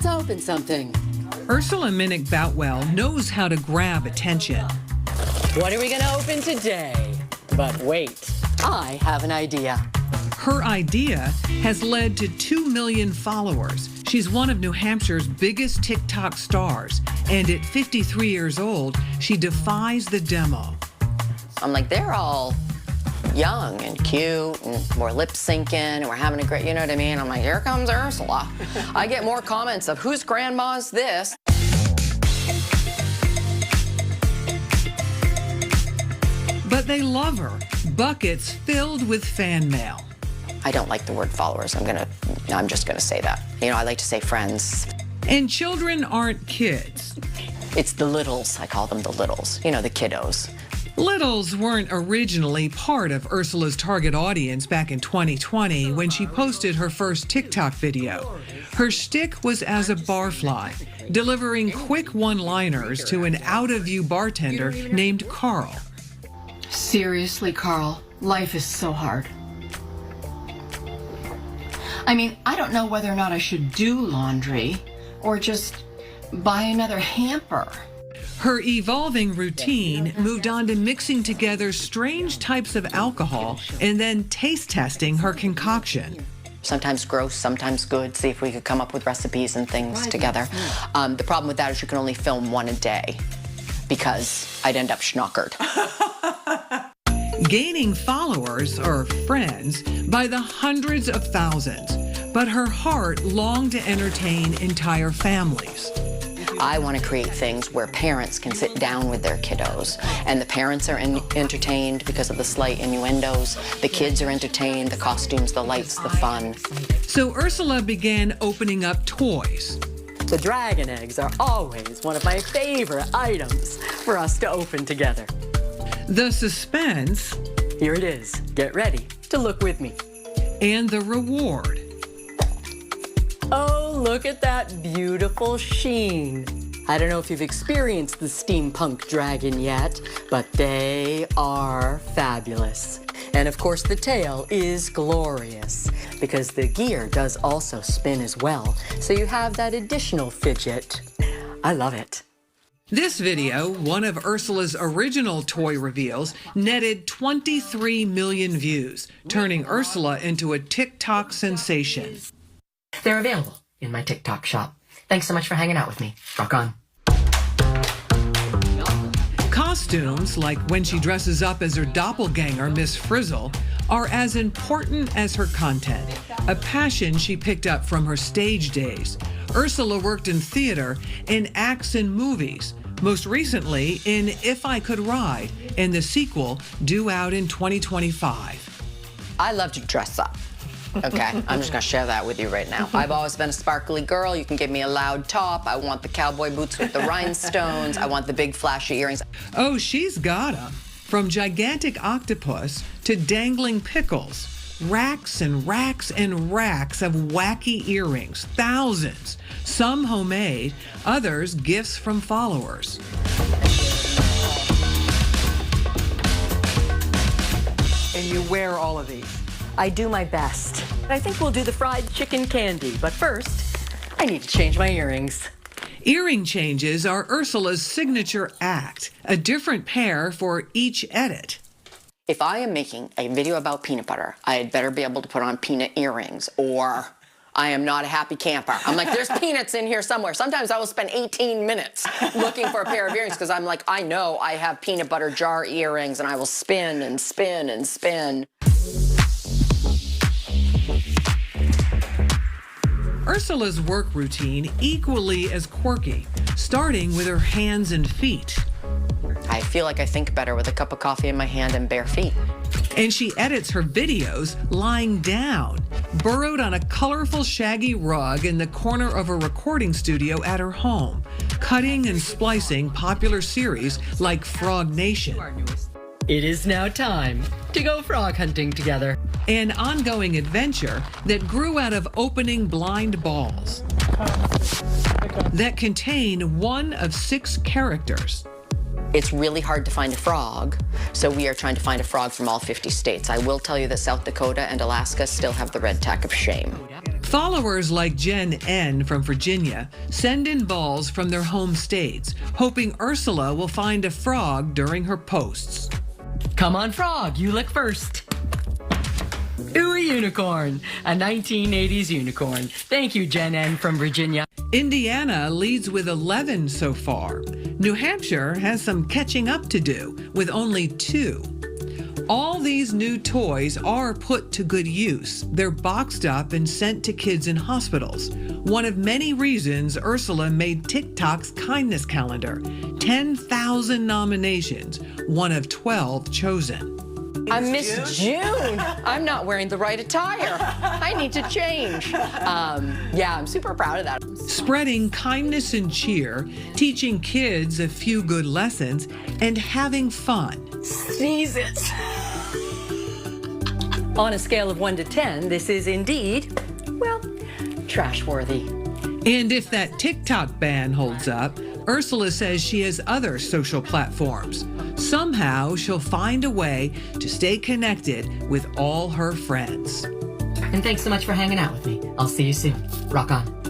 Let's open something. Ursula Minnick Boutwell knows how to grab attention. What are we gonna open today? But wait, I have an idea. Her idea has led to 2 million followers. She's one of New Hampshire's biggest TikTok stars. And at 53 years old, she defies the demo. I'm like, they're all young and cute and we're lip syncing and we're having a great, you know what I mean? I'm like, here comes Ursula. I get more comments of whose grandma's this? But they love her. Buckets filled with fan mail. I don't like the word followers. I'm just gonna say that. You know, I like to say friends. And children aren't kids. It's the littles, I call them the littles. You know, the kiddos. Littles weren't originally part of Ursula's target audience back in 2020 when she posted her first TikTok video. Her shtick was as a barfly, delivering quick one-liners to an out-of-view bartender named Carl. Seriously, Carl, life is so hard. I mean, I don't know whether or not I should do laundry or just buy another hamper. Her evolving routine moved on to mixing together strange types of alcohol and then taste testing her concoction. Sometimes gross, sometimes good, see if we could come up with recipes and things together. The problem with that is you can only film one a day because I'd end up schnockered. Gaining followers, or friends, by the hundreds of thousands. But her heart longed to entertain entire families. I want to create things where parents can sit down with their kiddos, and the parents are entertained because of the slight innuendos. The kids are entertained, the costumes, the lights, the fun. So Ursula began opening up toys. The dragon eggs are always one of my favorite items for us to open together. The suspense. Here it is. Get ready to look with me. And the reward. Oh, look at that beautiful sheen. I don't know if you've experienced the steampunk dragon yet, but they are fabulous. And of course, the tail is glorious because the gear does also spin as well. So you have that additional fidget. I love it. This video, one of Ursula's original toy reveals, netted 23 million views, turning Ursula into a TikTok sensation. They're available in my TikTok shop. Thanks so much for hanging out with me. Rock on. Costumes, like when she dresses up as her doppelganger, Miss Frizzle, are as important as her content, a passion she picked up from her stage days. Ursula worked in theater and acts in movies, most recently in If I Could Ride, and the sequel due out in 2025. I love to dress up. Okay, I'm just gonna share that with you right now. I've always been a sparkly girl. You can give me a loud top. I want the cowboy boots with the rhinestones. I want the big flashy earrings. Oh, she's got 'em. From gigantic octopus to dangling pickles. Racks and racks and racks of wacky earrings, thousands. Some homemade, others gifts from followers. And you wear all of these? I do my best. I think we'll do the fried chicken candy, but first, I need to change my earrings. Earring changes are Ursula's signature act, a different pair for each edit. If I am making a video about peanut butter, I had better be able to put on peanut earrings, or I am not a happy camper. I'm like, there's peanuts in here somewhere. Sometimes I will spend 18 minutes looking for a pair of earrings because I'm like, I know I have peanut butter jar earrings, and I will spin and spin and spin. Ursula's work routine equally as quirky, starting with her hands and feet. I feel like I think better with a cup of coffee in my hand and bare feet. And she edits her videos lying down, burrowed on a colorful shaggy rug in the corner of a recording studio at her home, cutting and splicing popular series like Frog Nation. It is now time to go frog hunting together. An ongoing adventure that grew out of opening blind balls that contain one of 6 characters. It's really hard to find a frog, so we are trying to find a frog from all 50 states. I will tell you that South Dakota and Alaska still have the red tack of shame. Followers like Jen N. from Virginia send in balls from their home states, hoping Ursula will find a frog during her posts. Come on, frog, you lick first. Ooh, a unicorn. A 1980s unicorn. Thank you, Jen N. from Virginia. Indiana leads with 11 so far. New Hampshire has some catching up to do with only 2. All these new toys are put to good use. They're boxed up and sent to kids in hospitals. One of many reasons Ursula made TikTok's kindness calendar. 10,000 nominations, one of 12 chosen. I'm Miss June. I'm not wearing the right attire. I need to change. Yeah, I'm super proud of that. Spreading kindness and cheer, teaching kids a few good lessons, and having fun. Sneeze it. On a scale of 1 to 10, this is indeed, well, trash-worthy. And if that TikTok ban holds up, Ursula says she has other social platforms. Somehow she'll find a way to stay connected with all her friends. And thanks so much for hanging out with me. I'll see you soon. Rock on.